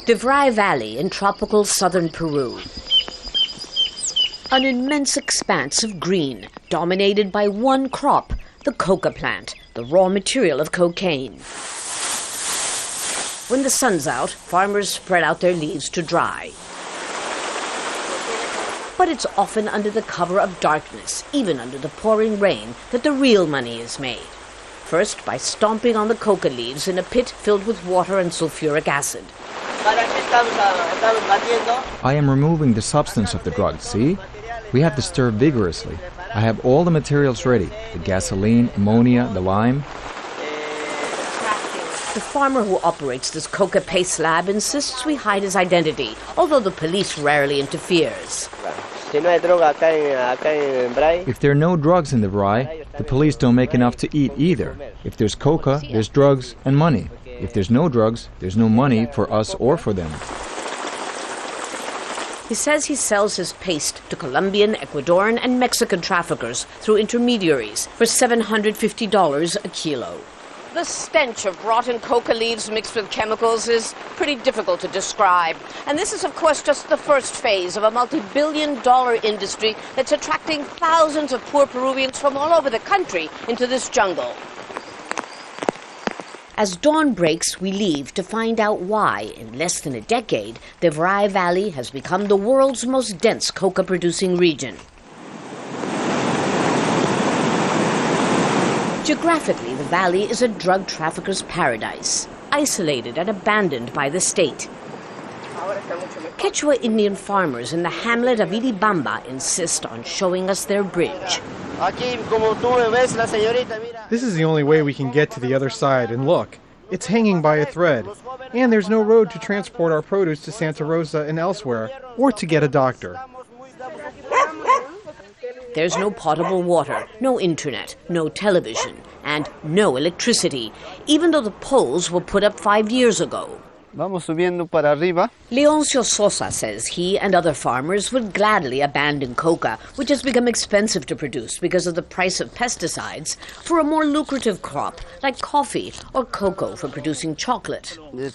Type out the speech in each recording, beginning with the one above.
Devray Valley in tropical southern Peru. An immense expanse of green, dominated by one crop, the coca plant, the raw material of cocaine. When the sun's out, farmers spread out their leaves to dry. But it's often under the cover of darkness, even under the pouring rain, that the real money is made. First, by stomping on the coca leaves in a pit filled with water and sulfuric acid. I am removing the substance of the drug, see? We have to stir vigorously. I have all the materials ready, the gasoline, ammonia, the lime. The farmer who operates this coca paste lab insists we hide his identity, although the police rarely interferes. If there are no drugs in the rye, the police don't make enough to eat either. If there's coca, there's drugs and money. If there's no drugs, there's no money for us or for them. He says he sells his paste to Colombian, Ecuadorian, and Mexican traffickers through intermediaries for $750 a kilo. The stench of rotten coca leaves mixed with chemicals is pretty difficult to describe. And this is, of course, just the first phase of a multi-billion-dollar industry that's attracting thousands of poor Peruvians from all over the country into this jungle. As dawn breaks, we leave to find out why, in less than a decade, the Devray Valley has become the world's most dense coca-producing region. Geographically, the valley is a drug trafficker's paradise, isolated and abandoned by the state. Quechua Indian farmers in the hamlet of Iribamba insist on showing us their bridge. This is the only way we can get to the other side, and look, it's hanging by a thread. And there's no road to transport our produce to Santa Rosa and elsewhere, or to get a doctor. There's no potable water, no internet, no television, and no electricity, even though the poles were put up 5 years ago. Leoncio Sosa says he and other farmers would gladly abandon coca, which has become expensive to produce because of the price of pesticides, for a more lucrative crop like coffee or cocoa for producing chocolate. But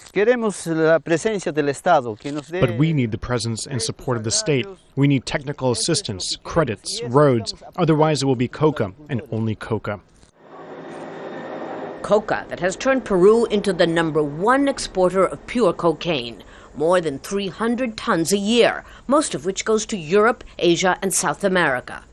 we need the presence and support of the state. We need technical assistance, credits, roads. Otherwise it will be coca and only coca. Coca that has turned Peru into the #1 exporter of pure cocaine, more than 300 tons a year, most of which goes to Europe, Asia, and South America.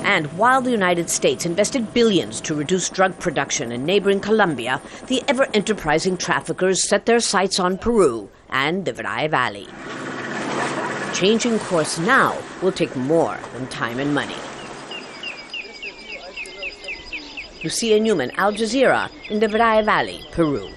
And while the United States invested billions to reduce drug production in neighboring Colombia, the ever-enterprising traffickers set their sights on Peru and the Devray Valley. Changing course now will take more than time and money. Lucia Newman, Al Jazeera, in the Devray Valley, Peru.